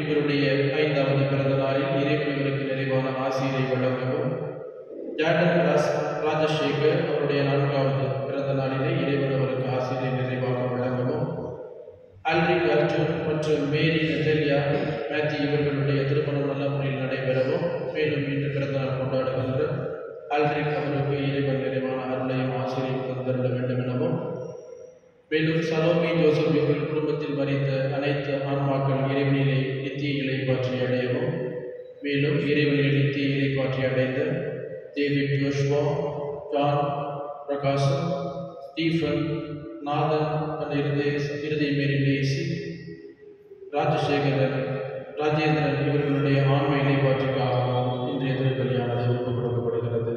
இவருடைய 5வது பிறந்த நாளில் இறைவன் இவருக்கு நிறைவான ஆசிரியை வழங்கவும், ஜார்டன் ராஜசேகர் அவருடைய 4வது பிறந்த நாளிலே இறைவன் அவருக்கு ஆசிரியை நிறைவாக வழங்கவும், அல்ரிக் அர்ஜுன் மற்றும் மேரி நெதலியா மேத்யூ இவர்களுடைய திருமணம் நல்ல முறையில் நடைபெறவும், மேலும் இன்று பிறந்த நாள் கொண்டாடுகின்ற அல்ரிக் அவருக்கு இறைவன் நிறைவான அருளையும் ஆசிரியை தந்தருள வேண்டும் எனவும், மேலும் சலோமி ஜோசப் இவர்கள் குடும்பத்தில் மறித்த அனைத்து ஆன்மாக்கள் இறைவனிலே நித்திய இலைப்பாற்றி அடையவும், மேலும் இறைவனிலே நித்திய இலைப்பாற்றி அடைந்த David Joshua, John Prakash, Stephen, Nathan, இறுதி மேரி லேசி, ராஜசேகரன், ராஜேந்திரன் இவர்களுடைய ஆன்ம இலைப்பாற்றிக்காகவும் இன்றைய திருப்பலியானது ஒப்புக் கொடுக்கப்படுகிறது.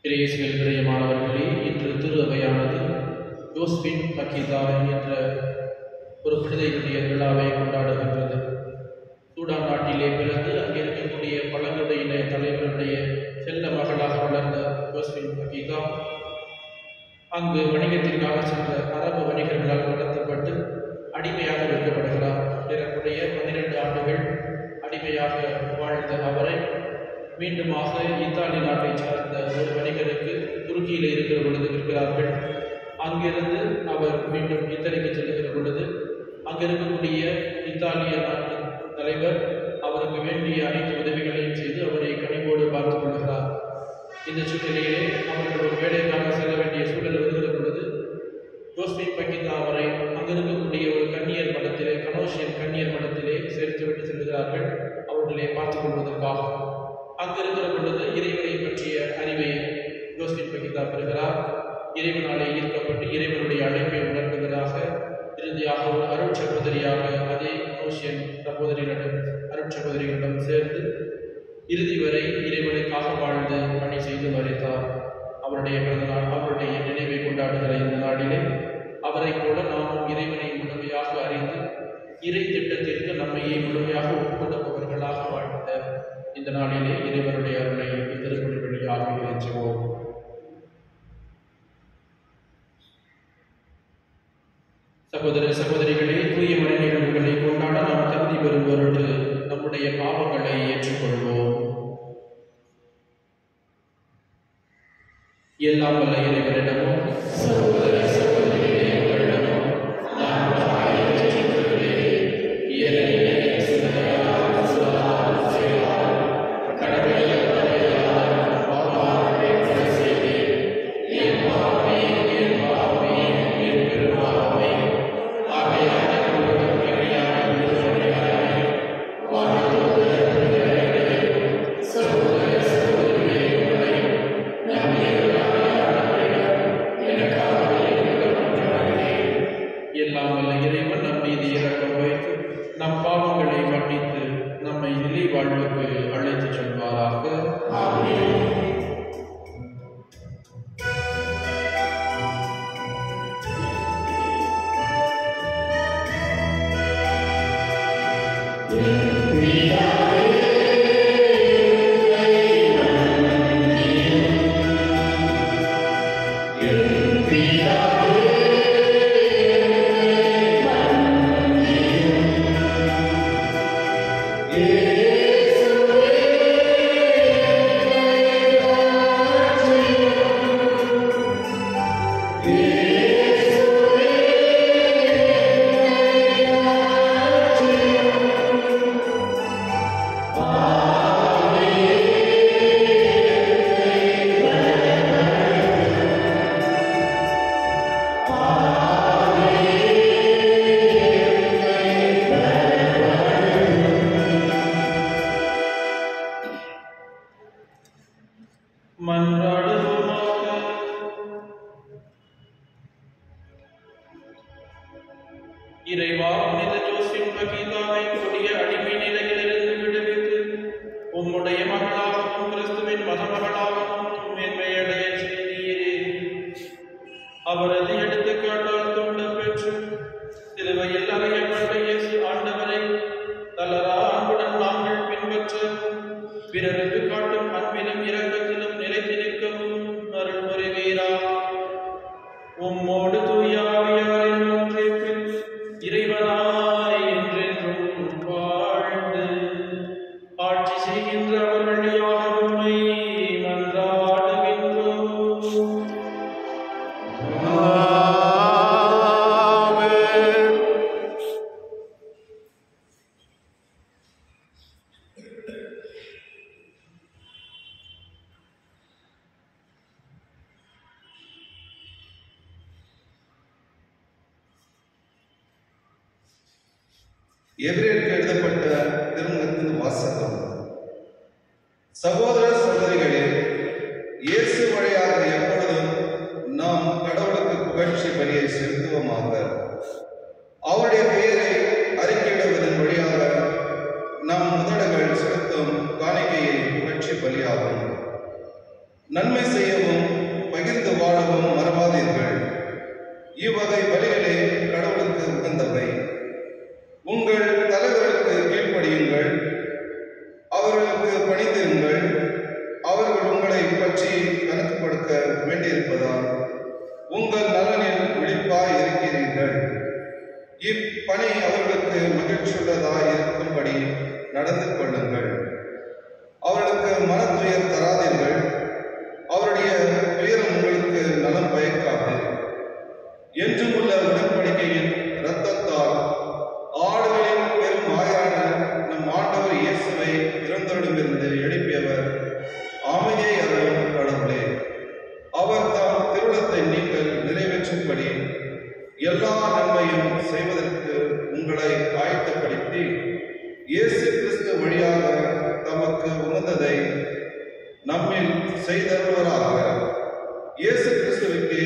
இறையேசுவில் பிரியமானவர்களே, இன்று திரு அவையானது ஜோஸ்பின் பக்கீதா என்ற ஒரு விடுதலையுடைய விழாவை கொண்டாடுகின்றது. சூடான் நாட்டிலே பிறந்து அங்கே இருக்கக்கூடிய பழங்குடியின தலைவருடைய செல்ல மகளாக வளர்ந்த ஜோஸ்பின் பக்கீதா அங்கு வணிகத்திற்காக சென்ற அரபு வணிகர்களால் நடத்தப்பட்டு அடிமையாக விற்கப்படுகிறார். ஏறக்குறைய 12 ஆண்டுகள் அடிமையாக வாழ்ந்த அவரை மீண்டுமாக இத்தாலி நாட்டை சார்ந்த ஒரு வணிகருக்கு துருக்கியில் இருக்கிற பொழுது விற்கிறார்கள். அங்கிருந்து அவர் மீண்டும் இத்தாலிக்கு செல்லுகிற பொழுது அங்கு இருக்கக்கூடிய இத்தாலிய நாட்டு தலைவர் அவருக்கு வேண்டிய அனைத்து உதவிகளையும் செய்து அவரை கனிவோடு பார்த்துக் கொள்கிறார். இந்த சூழ்நிலையிலே அவர்கள் ஒரு வேலைக்காக செல்ல வேண்டிய சூழல் வருகிற பொழுது ஜோஸ்பின் பக்கீதா அவரை அங்கிருக்கக்கூடிய ஒரு கன்னியர் மடத்திலே, கனோஷியன் கன்னியர் மடத்திலே சேர்த்துவிட்டு செல்கிறார்கள் அவர்களை பார்த்துக் கொள்வதற்காக. அங்கிருக்கிற பொழுது இறைவனை பற்றிய அறிவை ஜோஸ்பின் பக்கீதா பெறுகிறார். இறைவனாலே ஈர்க்கப்பட்டு இறைவனுடைய அழைப்பை உணர்ந்தவராக இறுதியாக ஒரு அருட்சகோதரியாக அதே கனோஷியன் அருட்சகோதரிகளிடம் சேர்ந்து இறுதி வரை இறைவனுக்காக வாழ்ந்து பணி செய்து மறைத்தார். அவருடைய பிறந்த நாள், அவருடைய நினைவை கொண்டாடுகிற இந்த நாளிலே அவரை போல நாமும் இறைவனை முழுமையாக அறிந்து இறை திட்டத்திற்கு நம்மையே முழுமையாக ஒப்புக்கொடுப்பவர்களாக வாழ்ந்த இந்த நாளிலே இறைவனுடைய அருளை திருப்பலி வழியாக இறைஞ்சுவோம். சகோதர சகோதரிகளே, தூய மறைநிகழ்வுகளை கொண்டாட நாம் தகுதி பெறும் பொருட்டு நம்முடைய பாவங்களை ஏற்றுக்கொள்வோம். எல்லாம் வல்ல இறைவனிடமும் சகோதர சகோதரிகளே உங்களிடமும் நான் இறைவா, புனித ஜோஸ்பின் பக்கீதாவை கொடிய அடிமை நிலையிலிருந்து விடுவித்து உம்முடைய மகளாகவும் கிறிஸ்துவின் மணமகளாகவும் மேன்மையடைய செய்தீரே. அவரது எடுத்துக்காட்டால் தூண்ட பெற்று சிலுவையில் அறையப்பட்ட இயேசு ஆண்டவரை தளரா அன்புடன் நாங்கள் பின்பற்ற பிறருக்கு காட்டும் அன்பிலும் இரக்கத்திலும் நிலைத்து நிற்கவும் அருள் புரிவீராக. உம்மோடு தூய ஆவியாரின் ஒன்றிப்பில் இறைவனாய் எபிரேயருக்கு எழுதப்பட்ட திருமுகத்தின் வாசகம். சகோதர சகோதரிகளே, இயேசு வழியாக எப்பொழுதும் நாம் கடவுளுக்கு புகழ்ச்சி பலியை செலுத்துவோமாக. அவருடைய பெயரை அறிக்கையிடுவதன் வழியாக நம் முதல்கள் செலுத்தும் காணிக்கையை புகழ்ச்சி பலியாகும். நன்மை செய்யவும் பகிர்ந்து வாழவும் மறவாதீர்கள். இவ்வகை பலிகளே கடவுளுக்கு உகந்தவை. உங்கள் தலைவர்களுக்கு கீழ்ப்படியுங்கள், அவர்களுக்கு பணிந்திருங்கள். அவர்கள் உங்களை பற்றி கணக்கு கொடுக்க வேண்டியிருப்பதால் உங்கள் நலனில் விழிப்பாய் இருக்கிறீர்கள். இப்பணி அவர்களுக்கு மகிழ்ச்சியுள்ளதாய் இருக்கும்படி நடந்து கொள்ளுங்கள். அவர்களுக்கு மனத்துயர் தராதீர்கள். அவருடைய துயரம் உங்களுக்கு நலம் பயக்காது. என்றும் உள்ள உடன்படிக்கையின் இரத்தத்தால் ஆடுகளின் பெரும் ஆயான நம் ஆண்டவர் இயேசுவை இறந்தோரிடமிருந்து எழுப்பியவர் அமைதியை அருளும் கடவுளே. அவர் தாம் திருவுளத்தை நீங்கள் நிறைவேற்றும்படி எல்லா நன்மையும் செய்வதற்கு உங்களை ஆயத்தப்படுத்தி இயேசு கிறிஸ்து வழியாக தமக்கு உகந்ததை நம்மில் செய்தருவராக. இயேசு கிறிஸ்துவுக்கு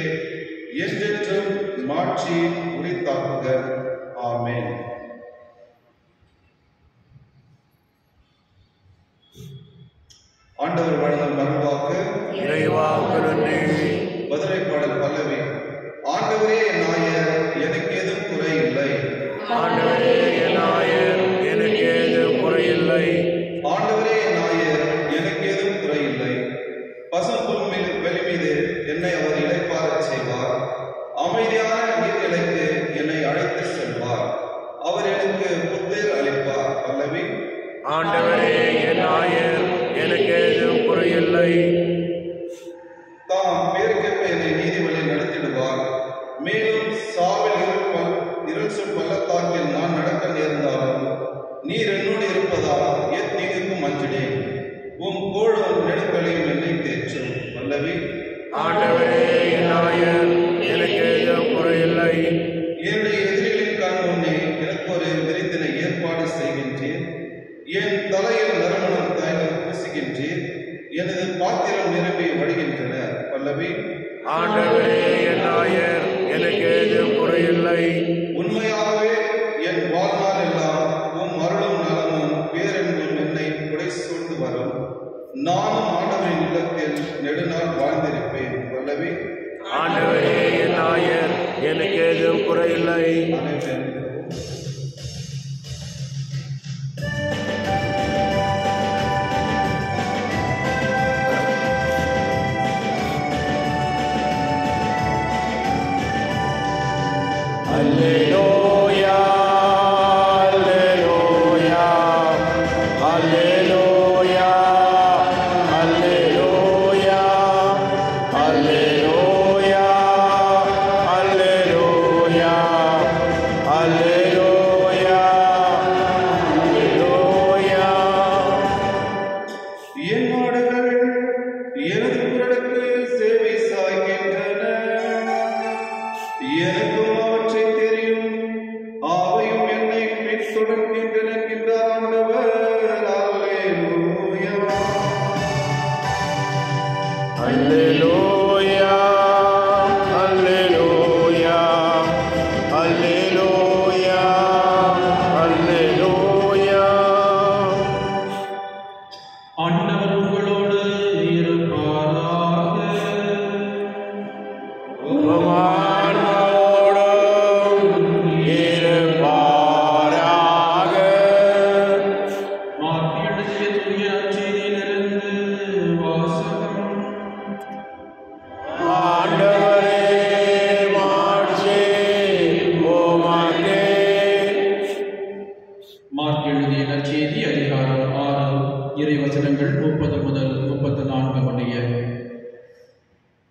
என்றென்றும் மாட்சி உரித்தாக்குக. ஆமென். ஆண்டவர் வழங்கும் மருள்வாக்கு. மதுரை பாடல் பல்லவி. ஆண்டவரே என் ஆயர், எனக்கு ஏதும் குறை இல்லை. ஆண்டவரே என் ஆயர், எனக்கு ஏதும் குறையில்லை. ஆண்டவரே என் ஆயர், எனக்கு ஏதும் குறையில்லை. பசும்புல் வெளி மீது என்னை அவர் இளைப்பாறச் செய்வார். அமைதியான நீர்நிலைக்கு என்னை அழைத்து செல்வார். அவர் எனக்கு புத்தேர் அளிப்பார். பல்லவி. ஆண்டவரே என் ஆயர், எனக்கு ஏதும் குறையில்லை. தாம் பேருக்கேற்ப என்னை நீதி வழி நடத்திடுவார். மேலும் சாவில் இருள் சொல் பள்ளத்தாக்கில் நான் நடக்க நேர்ந்தாலும் நீர் என்னோடு இருப்பதால் எத்தீங்குக்கும் அஞ்சினேன். உம் கோளும் நெடுங்களையும் என்னை தேற்றும். பல்லவி. ஆண்டவரே என் ஆயர், எனக்கு ஏதும் குறையில்லை. என்னுடைய எதிரிகளின் கண் முன்னே எனக்கு ஒரு விருந்தினை ஏற்பாடு செய்கின்றேன். என் தலையில் நறுமணம் தைலம் பூசுகின்றேன். எனது பாத்திரம் நிரம்பி வடிகின்றன. பல்லவி. ஆண்டவரே என் ஆயர், எனக்கு ஏதும் குறையில்லை. உண்மையாகவே என் வாழ்நாள் எல்லாம் உம் அருளும் நலமும் பேரன்பும் என்னை புடை சூழ்ந்து வரும். நானும் ஆண்டவரின் இல்லத்தில் நெடுநாள் வாழ்ந்திருப்பேன். பல்லவி. ஆண்டவரே என் ஆயர், எனக்கு ஏதும் குறையில்லை. Alleluia, alleluia, alleluia, alleluia, alleluia, alleluia, alleluia, alleluia. என் மாடுகள் எனது குரலுக்கு சேவை சாய்கின்றன. எனக்கும் அவற்றை தெரியும், அவையும் என்னை பின்தொடர்கின்றன என்கின்றார் ஆண்டவர். அல்லேலூயா. Alleluia, alleluia, alleluia, alleluia. ஆண்டவர் உங்களோடு இருப்பாராக. உம்மான்மாவோடும் இருப்பாராக. மார்க்கு எழுதிய தூய நற்செய்தியிலிருந்து வாசகம். ஆண்டவரே, மாட்சி உமக்கே. மார்க் எழுதிய நற்செய்தி அதிகாரம் 6 இறைவசனங்கள் 30 முதல் 34 முடிய.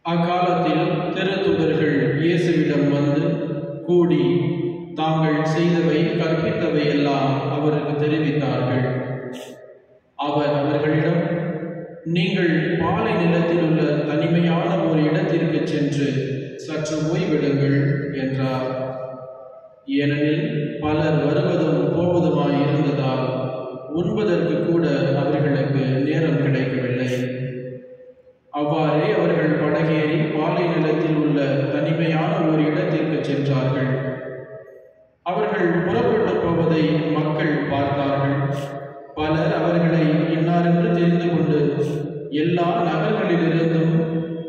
அக்காலத்தில் திருத்தூதர்கள் இயேசுவிடம் வந்து கூடி தாங்கள் செய்தவை கற்பித்தவை எல்லாம் அவருக்கு தெரிவித்தார்கள். அவர் அவர்களிடம், நீங்கள் பாலை நிலத்தில் உள்ள தனிமையான ஒரு இடத்திற்கு சென்று சற்று ஓய்வெடுங்கள் என்றார். ஏனெனில் பலர் வருவதும் போவதுமாக எல்லா நகர்களிலிருந்தும்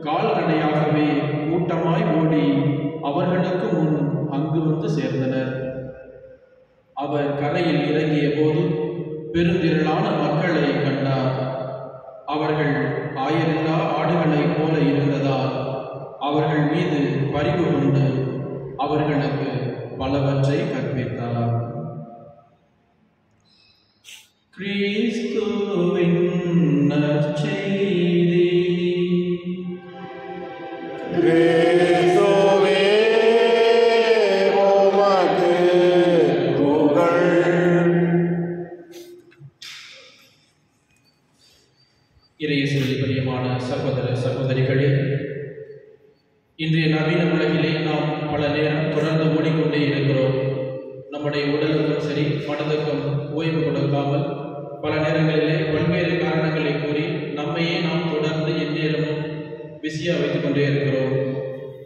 கால்நடையாகவே கூட்டமாய் ஓடி அவர்களுக்கு முன் அங்கு வந்து சேர்ந்தனர். அவர் கரையில் இறங்கிய போது பெருந்திரளான மக்களை கண்டார். அவர்கள் ஆயிரல்லா ஆடுகளைப் போல இருந்ததால் அவர்கள் மீது பரிவு கொண்டு அவர்களுக்கு பலவற்றை கற்பித்தார். கிறிஸ்துவின் நற்செய்தி. கிறிஸ்துவே உமக்கு புகழ். இறையேசுவில் பிரியமான சகோதர சகோதரிகளே, இன்றைய நவீன உலகிலே நாம் பல நேரம் தொடர்ந்து ஓடிக்கொண்டே இருக்கிறோம். நம்முடைய உடலுக்கும் சரி மனதுக்கும் ஓய்வு கொடுக்காமல் பல நேரங்களிலே பல்வேறு காரணங்களை கூறி நம்மையே நாம் தொடர்ந்து எந்நேரமும் பிஸியாக வைத்துக் கொண்டே இருக்கிறோம்.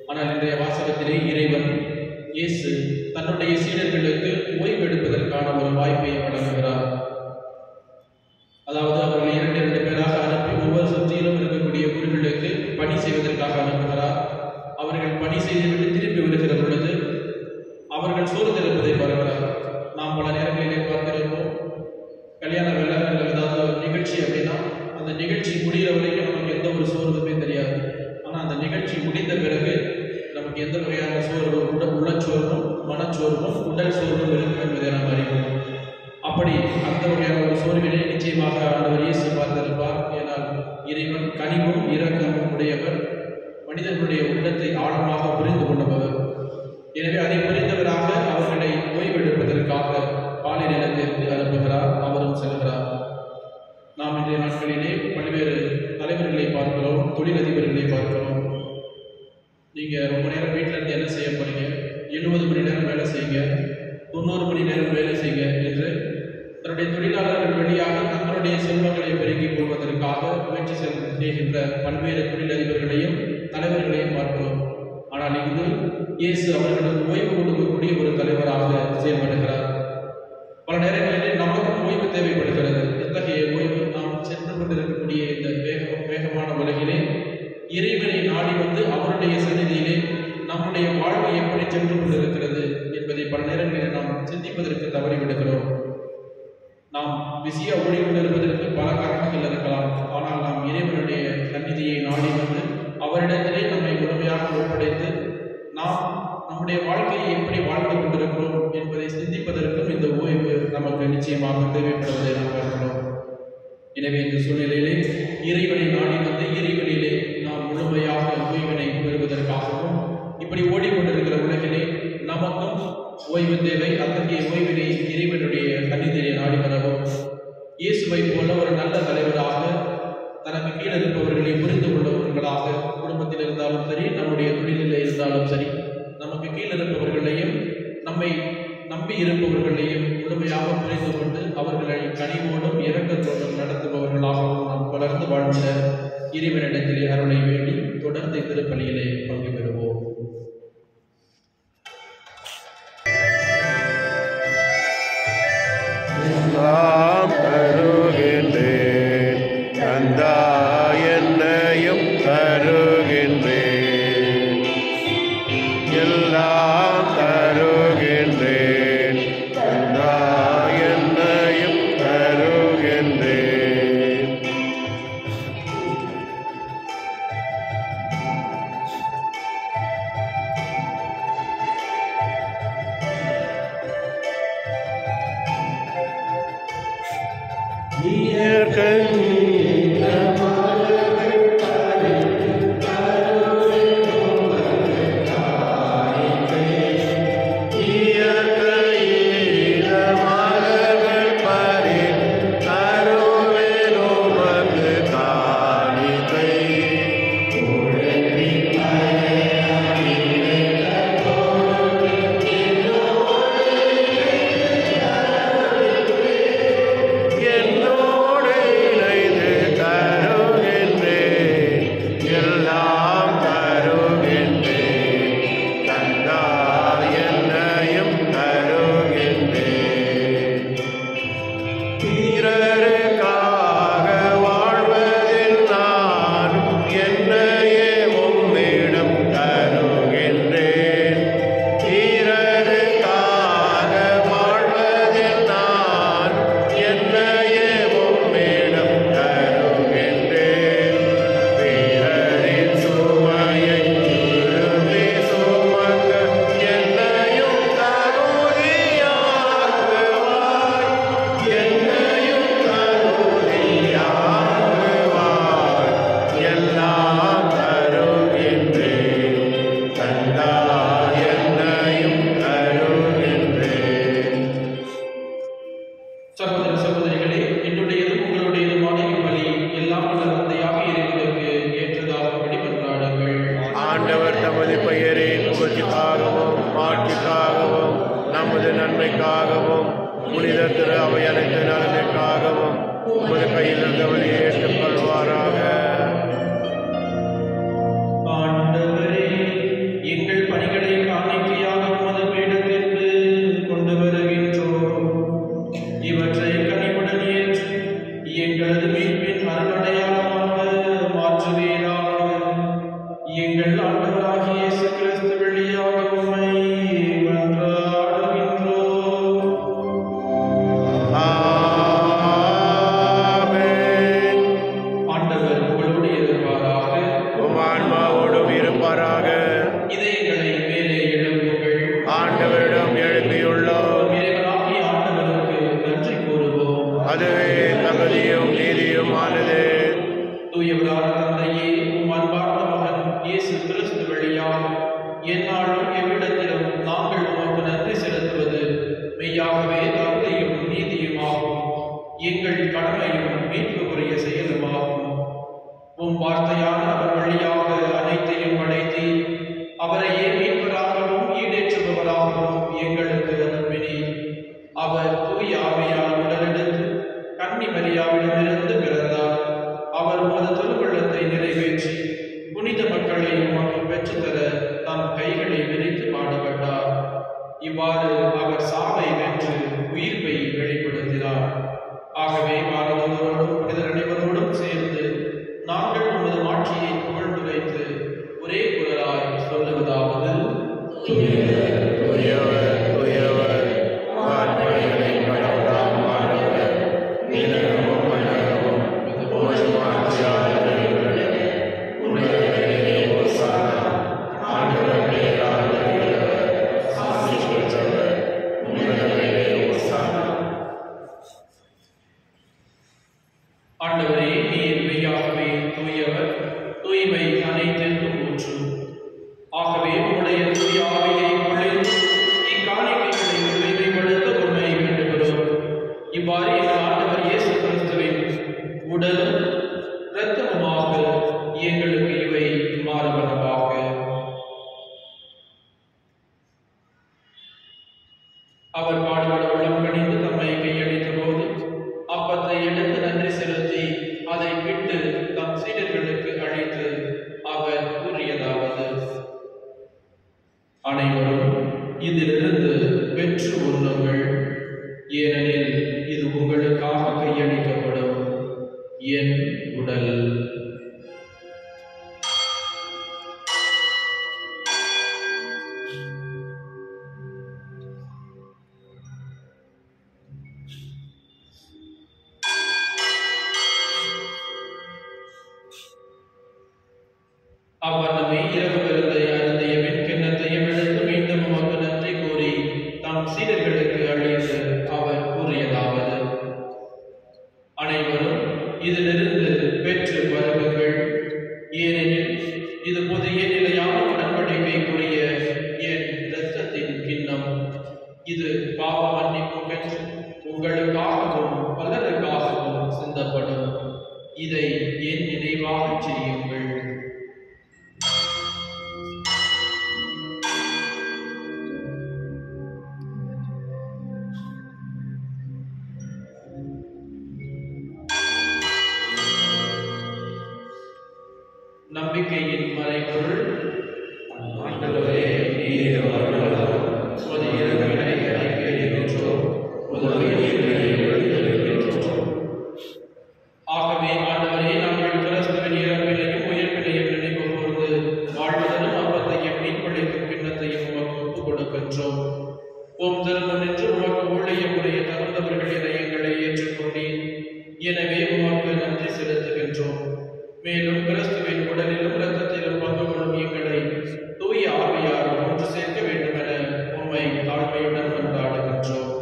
ஆனால் இன்றைய வாசகத்திலே இறைவன் இயேசு தன்னுடைய சீடர்களுக்கு ஓய்வு எடுப்பதற்கான ஒரு வாய்ப்பை வழங்குகிறார். அதாவது அவர்கள் 2 பேராக அனுப்பி ஒவ்வொரு சுற்றிலும் இருக்கக்கூடிய ஊர்களுக்கு பணி செய்வதற்காக அனுப்புகிறார். அவர்கள் பணி செய்துவிட்டு திரும்பி வருகிற பொழுது அவர்கள் சோர்ந்திருப்பதை பார்க்கிறார். நாம் பல நேரங்களிலே பார்த்திருப்போம், கல்யாண வேலை அல்லது ஏதாவது ஒரு நிகழ்ச்சி அப்படின்னா அந்த நிகழ்ச்சி முடிகிற வரைக்கும் நமக்கு எந்த ஒரு சோர்வுமே தெரியாது. ஆனால் அந்த நிகழ்ச்சி முடிந்த பிறகு நமக்கு எந்த வகையான சோர்வு, உள்ளச்சோர்வும் மனச்சோர்வும் உடல் சோர்வும் இருக்கும் என்பதை நாம் அறிவோம். அப்படி அந்த வகையான ஒரு சோர்வினை நிச்சயமாக ஆண்டவர் இயேசு பார்த்திருப்பார். ஏனால் இறைவன் கனிவும் இரக்கமும் உடையவர், மனிதர்களுடைய உள்ளத்தை ஆழமாக புரிந்து கொண்டவர். எனவே அதை புரிந்தவராக அவர்களை ஓய்வெடுப்பதற்காக பாலை நிலத்திற்கு அனுப்புகிறார். அவரும் செல்கிறார். நாம் இன்றைய நாட்களிலே பல்வேறு தலைவர்களை பார்க்கிறோம், தொழிலதிபர்களை பார்க்கிறோம். நீங்கள் ரொம்ப நேரம் வீட்டில் இருந்து என்ன செய்ய போறீங்க, 70 மணி நேரம் வேலை செய்யுங்க, 90 மணி நேரம் வேலை செய்யுங்க என்று தன்னுடைய தொழிலாளர்கள் வழியாக தங்களுடைய செல்வங்களை பெருக்கிக் கொள்வதற்காக முயற்சி செய்கின்ற பல்வேறு தொழிலதிபர்களையும் தலைவர்களையும் பார்க்கிறோம். ஆனால் இங்கு இயேசு அவர்களுக்கு ஓய்வு கொடுக்கக்கூடிய ஒரு தலைவராக செயல்படுகிறார். பல நேரங்களிலே நமக்கும் ஓய்வு தேவைப்படுகிறது. எத்தகைய ஓய்வு? நாம் சென்று கொண்டிருக்கக்கூடிய இந்த வேகமான உலகிலே இறைவனை நாடி வந்து அவருடைய சந்நிதியிலே நம்முடைய வாழ்வு எப்படி சென்று கொண்டிருக்கிறது என்பதை பல நேரங்களில் நாம் சிந்திப்பதற்கு தவறிவிடுகிறோம். நாம் பிஸியாக ஓடிக்கொண்டிருப்பதற்கு பல காரணங்கள் இருக்கலாம். ஆனால் நாம் இறைவனுடைய சந்நிதியை நாடி வந்து அவரிடத்திலே நம்மை முழுமையாக ஒப்படைத்து நாம் நம்முடைய வாழ்க்கையை எப்படி வாழ்ந்து கொண்டிருக்கிறோம் என்பதை சிந்திப்பதற்கும் இந்த ஓய்வு நமக்கு நிச்சயமாக தேவைப்படுவதை நாம் பார்க்கிறோம். எனவே இந்த சூழ்நிலையிலே இறைவனை நாடி வந்து இறைவனிலே நாம் முழுமையாக ஓய்வினை பெறுவதற்காகவும் இப்படி ஓடிக்கொண்டிருக்கிற உலகிலே நமக்கும் ஓய்வு தேவை. அத்தகைய ஓய்வினை இறைவனுடைய சந்நிதியை நாடி வரவும் இயேசுவை போல ஒரு நல்ல தலைவராக, தனக்கு கீழே இருப்பவர்களை புரிந்து கொண்டவர்களாக, குடும்பத்தில் இருந்தாலும் சரி, நம்முடைய தொழிலில் இருந்தாலும் சரி, நமக்கு கீழே இருப்பவர்களையும் நம்மை நம்பி இருப்பவர்களையும் முழுமையாக புரிந்து கொண்டு அவர்களை கனிவோடும் இரக்கத்தோடும் நடத்துபவர்களாகவும் நாம் தொடர்ந்து வாழ்ந்த இறைவனிடத்திலே அருளை வேண்டி தொடர்ந்து திருப்பலியிலே பங்கு பெறுவோம். எல்லாம் தருகின்றேன், தந்தா என்னையும் தருகின்றேன். எல்லாம் தருகின்றேன், தந்தா என்னையும் தருகின்றேன். என்னோடு இணைந்து புனித திரு அவை அனைத்து நலனுக்காகவும் உமது கையில் இருந்த வழியை ஏற்றுக்கொள்வாராக. ஆண்டவரே, எங்கள் பணிகளை காணிக்கையாக உமது பீடத்திற்கு கொண்டு வருகின்றோம். இவற்றை கனிவுடன் ஏற்று எங்களது மீட்பின் அருளடையாளமாக மாற்றுவீராக. எங்கள் ஆண்டவராகிய இயேசு கிறிஸ்து வழியாக உம்மை மன்றாடுகின்றோம். ஆமென். ஆண்டவர் உங்களோடு இருப்பாராக. உம் ஆன்மாவோடும் இருப்பாராக. இதயங்களை மேலே எழுப்புங்கள். ஆண்டவரிடம் எழுப்பியுள்ளோம். இறைவனாகிய ஆண்டவருக்கு நன்றி கூறுவோம். அதுவே தகுதியும் நீதியும் ஆனது. தூயவரான தந்தையே, உம் அன்பார்ந்த மகன் இயேசு கிறிஸ்து வழியாக எந்நாளும் எவ்விடத்திலும் நாங்கள் உமக்கு நன்றி செலுத்துவது மெய்யாகவே தகுதியும் நீதியுமாகும். எங்கள் கடமையும் மீட்புக்குரிய செயலுமாகும். உம் வார்த்தையான அவர் வழியாக அனைத்தையும் படைத்து அவரையே மீட்பராகவும் ஈடேற்றுபவராகவும் எங்களுக்கு அனுப்பினீர். அவர் தூய ஆவியால் உடலெடுத்து கன்னி மரியாவிடமிருந்து பிறந்தார். அவர் உமது திருவுள்ளத்தை நிறைவேற்றி புனித மக்களை உமக்கு பெற்றுத்தர தம் கைகளை விரித்து பாடுபட்டார். இவ்வாறு அவர் சாவை வென்று உயிர்ப்பை வெளிப்படுத்தினார். ஆகவே பாரதோரோடும் புனிதர் அனைவரோடும் சேர்ந்து நாங்கள் உமது மாட்சியை புகழ்ந்துரைத்து ஒரே குரலாய் சொல்லுவதாவது: தூயவர், தூயவர், வான்படைகளை படைத்தாம் ஆண்டவர், நிலவும் மன்னரும் உமது மாட்சியால் நிறைந்துள்ளது. உன்னதங்களிலே ஓசானா. ஆண்டவர் பெயரால் வருகிறவர் ஆசி பெற்றவர். உன்னதங்களிலே ஓசானா. ஆண்டவரே, நீர் மெய்யாகவே தூயவர், தூய்மை அனைத்திற்கும் ஊற்று. ஆகவே உம்முடைய தூய ஆவியை பொழிந்து இக்காணிக்கைகளை தூய்மைப்படுத்த உம்மை வேண்டுகிறோம். இவ்வாறு எங்கள் ஆண்டவர் இயேசு கிறிஸ்துவின் உடலும் இரத்தமுமாக எங்களுக்கு இவை மாறுபடுவாக. அவர் பாடுபட உள்ளம் கணிந்து தம்மை கையளித்த போது அப்பத்தை எடுத்து நன்றி செலுத்தி அதை விட்டு தம் சீடர்களுக்கு அளித்து அவர் கூறியதாவது: அனைவரும் இதிலிருந்து பெற்று உண்ணுங்கள். ஏனெனில் இது உங்களுக்காக கையளிக்கப்படும் என் உடல். அவ்வண்ணமே இரவு விருந்தை அருந்திய வெண்கிண்ணத்தையும் எடுத்து மீண்டும் உமக்கு நன்றி கூறி தம் சீடர்களுக்கு அளித்து அவர் கூறியதாவது: அனைவரும் இதிலிருந்து பெற்று பருகுங்கள். ஏனெனில் இது புதிய நிலையான உடன்படிக்கைக்குரிய என் இரத்தத்தின் கிண்ணம். இது பாவ மன்னிப்புக்கென்று உங்களுக்காகவும் பலருக்காகவும் சிந்தப்படும். இதை என் நினைவாகச் செய்யுங்கள். நம்பிக்கையின் மறைபொருள்: ஆண்டவரே, நீர் வருகிறதால் உமது இரக்கங்களை அறிக்கையிடுகின்றோம், உமது உயிர்ப்பை எடுத்துரைக்கின்றோம். ஆகவே ஆண்டவரே, நாங்கள் கிறிஸ்துவின் இறப்பினையும் உயிர்ப்பினையும் நினைவு கூர்ந்து வாழ்வதனும் அப்பத்தையும் மீன்பளிக்கும் கிண்ணத்தையும் உமக்கு ஒப்புக் கொடுக்கின்றோம். உம் திருமுன் நின்று உமக்கு ஊழியம் புரிய தகுந்தவர்கள் என எங்களை ஏற்றுக்கொண்டீர். எனவே உமக்கு நன்றி செலுத்துகின்றோம். மேலும் கிறிஸ்துவின் உடலிலும் இரத்தத்திலும் பங்கு கொள்ளும் எங்களை தூய ஆவியார் ஒன்று சேர்க்க வேண்டும் என உம்மை தாழ்மையுடன் கொண்டாடுகின்றோம்.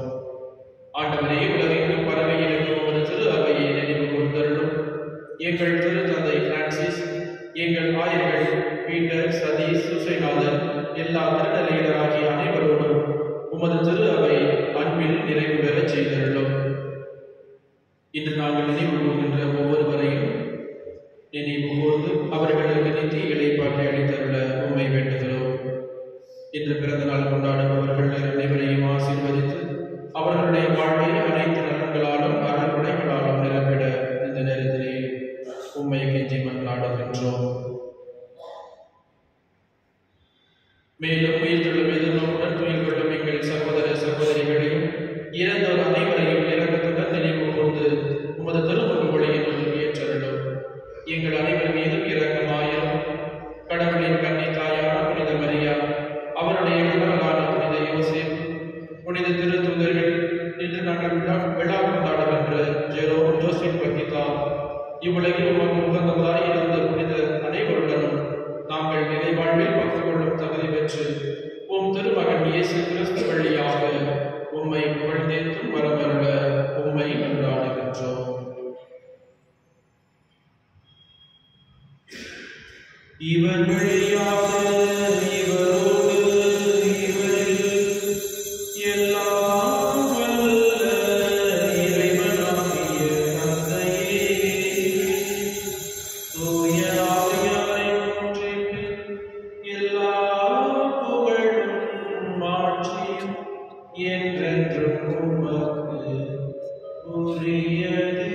ஆண்டவரே, உலகெங்கும் பரவி இருக்கும் ஒரு திரு அவையை நினைவு கூர்ந்தருளும். எங்கள் திரு தந்தை பிரான்சிஸ், எங்கள் ஆயர்கள் பீட்டர், சதீஷ், சுசைநாதன், எல்லா திருநிலையராகிய அனைவரோடும் உமது திரு அவை அன்பில் நிறைவு பெறச் செய்தருளும். இன்று நாங்கள் நினைவு கூறுகின்ற ஒவ்வொருவரையும் நினைவு கூர்ந்து அவர்களுக்கு நித்திய இளைப்பாற்றி அளித்தருள உம்மை வேண்டுகிறோம். இன்று பிறந்த நாள் கொண்டாடுபவர்கள் அனைவரையும் ஆசீர்வதித்து அவர்களுடைய வாழ்வை அனைத்து நலன்களாலும் அறக்குறைகளாலும் நிரப்பிட இந்த நேரத்திலே உம்மை கெஞ்சி மன்றாடுகின்றோம். மேலும் உயிர்த்தெழும் எதிர்நோக்குடன் துயில் கொள்ளும் எங்கள் சகோதர சகோதரிகளையும் இறந்தோர் அனைவரையும் இரக்கத்துடன் நினைவு கூர்ந்து உமது திருமுக ஒளியினுள் ஏற்றருளும். எங்கள் அனைவர் மீதும் இரக்கமாயிரும். கடவுளின் கன்னி தாயான புனித மரியா, அவருடைய கணவரான புனித யோசேப், புனித திருத்தூதர்கள், இன்று நாங்கள் விழா கொண்டாடுகின்ற ஜெரோம், ஜோசப் பக்கிதா, இவ்வுலகில் உமக்கு உகந்ததாய் இருந்த புனித அனைவருடனும் நாங்கள் நிறைவாழ்வில் பங்கு கொள்ளும் தகுதி பெற்று உம் திருமகன் இயேசு கிறிஸ்து வழியாக உம்மை புகழ்ந்தேத்தும் வரமருள உம்மை கொண்டாடுகின்றோம். இவர் வழியாக இவரோடு இவரில் எல்லாம் வல்ல இறைவனாகிய தந்தையே, தூய ஆவியாரின் ஒன்றிப்பில் எல்லா புகழும் மாட்சியும் என்றென்றும் உமக்கு உரியதே.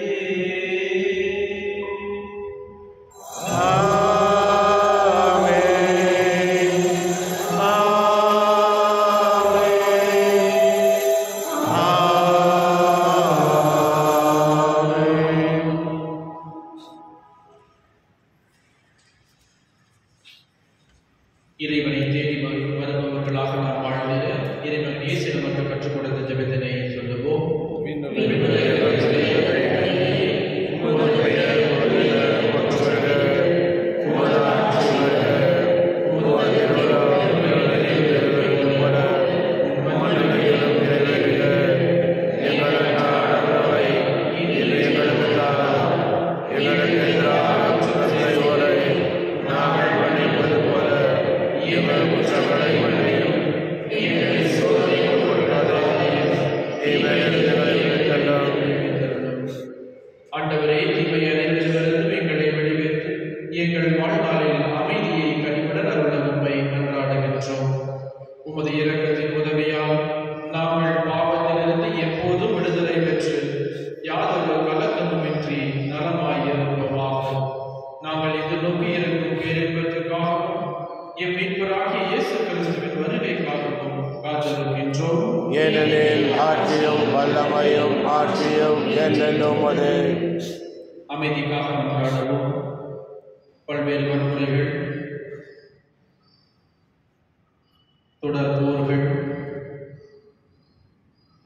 இறைவனை தேடி வருபவர்களாக நாம் வாழ்ந்திட இறைவன் இயேசு நமக்கு கற்றுக் கொடுத்த ஜெபத்தினை சொல்லுவோம். ஆண்டவரே, தீமை அனைத்திலிருந்தும் எங்களை வெளிவேற்று எங்கள் வாழ்நாளில் அமைதியை கனிவுடன் அருள உம்மை மன்றாடுகின்றோம். உமது இரக்கத்தின் உதவியால் நாங்கள் பாவத்திலிருந்து எப்போதும் விடுதலை பெற்று யாதொரு கலக்கமுமின்றி நலமாயிருப்போமாக. நாங்கள் எதிர்நோக்கி இருக்கும் பேரின்பத்திற்காகவும் எம் மீட்பராகிய இயேசு கிறிஸ்துவின் வருகைக்காகவும் காத்திருக்கின்றோம். ஏனெனில் ஆட்சியும் வல்லமையும் ஆட்சியும் என்றென்றும் உமதே. அமைதிக்காக மன்றாடுவோம். பல்வேறு வன்முறைகள், தொடர் போர்கள்,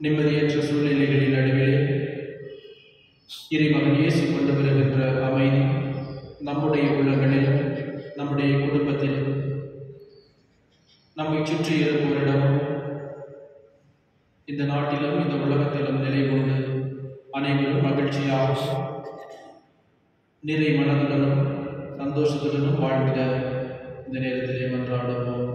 நிம்மதியற்ற சூழ்நிலைகளின் நடுவிலே இறைமகன் இயேசு கொண்டு வருகின்ற அமைதி நம்முடைய உள்ளங்களிலும் நம்முடைய குடும்பத்திலும் நம்மை சுற்றி இருப்பவரிடமும் இந்த நாட்டிலும் இந்த உலகத்திலும் நிலை கொண்டு அனைவரும் மகிழ்ச்சியாக நிறை மனதுடனும் சந்தோஷத்துடனும் வாழ்கிற இந்த நேரத்திலே மன்றாடுவோம்.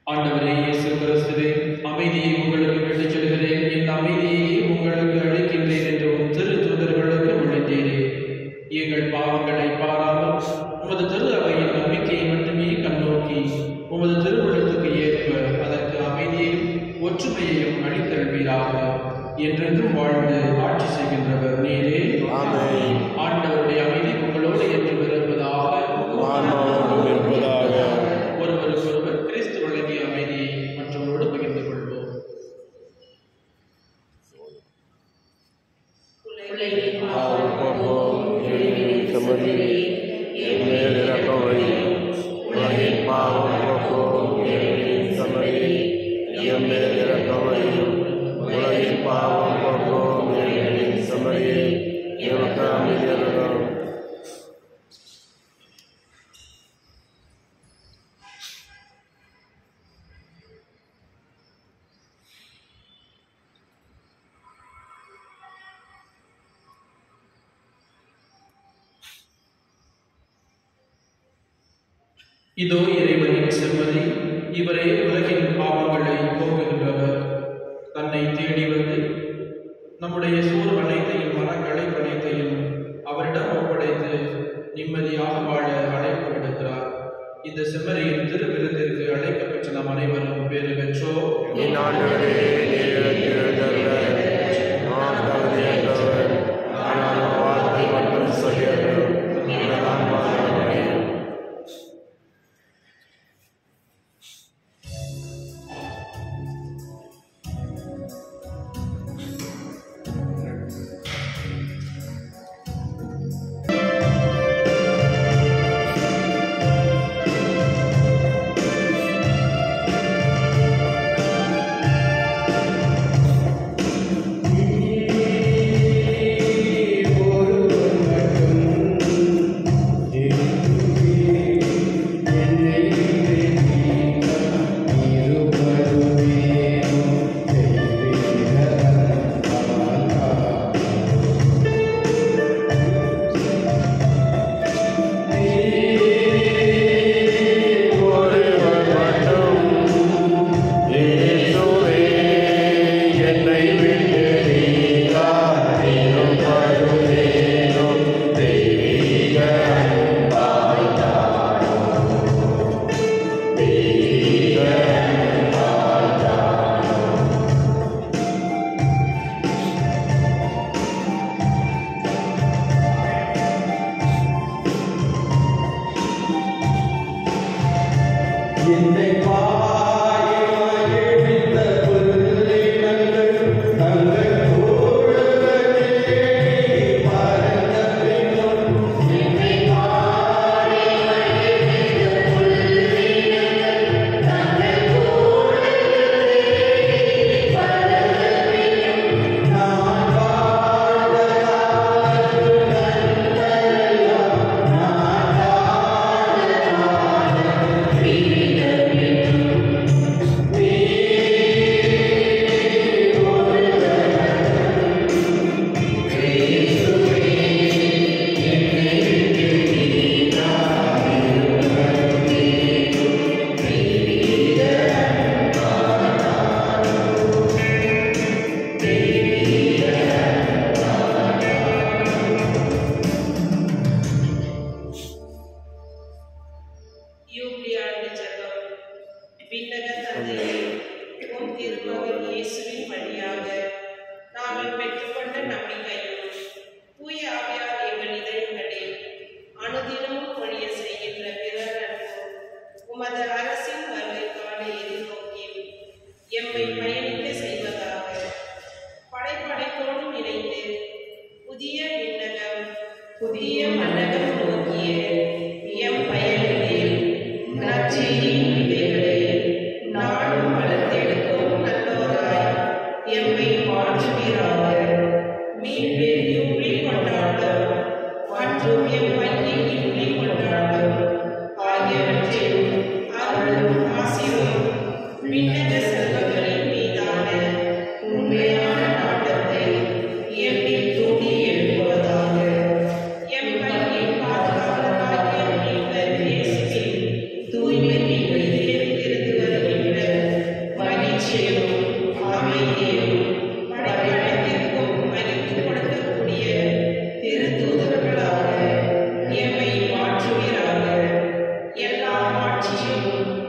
ஆண்டவரே இயேசு கிறிஸ்துவே, அமைதியை உங்களுக்கு விட்டுச் செல்கிறேன், என் அமைதியை உங்களுக்கு அளிக்கின்றேன் என்று உம் திரு தூதர்களுக்கு மொழிந்தீரே. எங்கள் பாவங்களை பாராமல் உமது திரு அவையின் நம்பிக்கையை மட்டுமே கண்ணோக்கி உமது திருவுள்ளத்துக்கு ஏற்ப அதற்கு அமைதியையும் ஒற்றுமையையும் அளித்தருள்வீராக. என்றென்றும் வாழ்ந்து ஆட்சி செய்கின்றவர் நீரே. ஆண்டவருடைய அமைதி உங்களோடு என்றும் இருப்பதாக. ஒருவருக்கொருவர் கிறிஸ்து வழங்கிய அமைதியை மற்றவரோடு பகிர்ந்து கொள்வோம். இதோ இறைவனின் செம்மறி, இவரே உலகின் பாவங்களை போக்குகின்றவர். தன்னை தேடி வந்து நம்முடைய சோறு அனைத்தையும் மரங்களை அனைத்தையும் அவரிடம் ஒப்படைத்து நிம்மதியாக வாழ அழைப்பு விடுக்கிறார். இந்த செம்மறியின் திருவிருந்திற்கு அழைக்கப்பட்ட நம் அனைவரும் பேறு பெற்றோர். இந்நாண்டவரே நீரல்ல நான் தகுதியற்றவர், ஆனால் வார்த்தை மட்டும் சொல்லியது நான் வாழ்கிறேன்.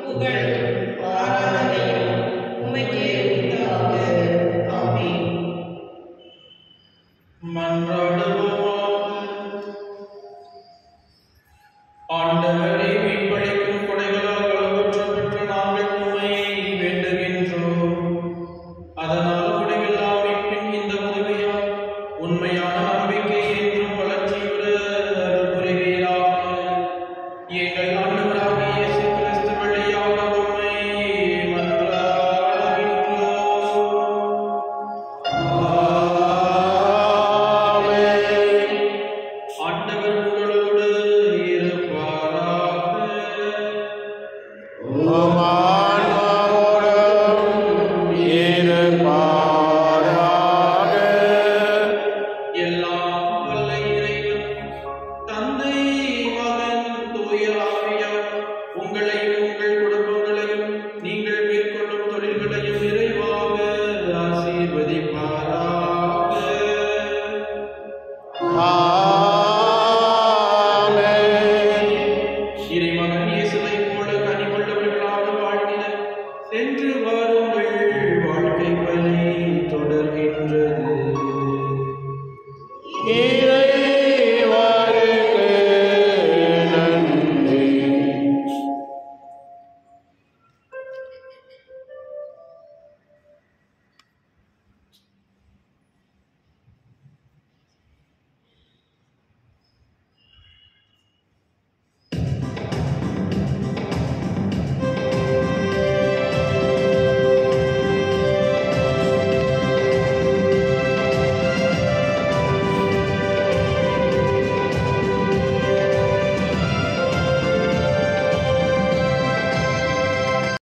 புகழ்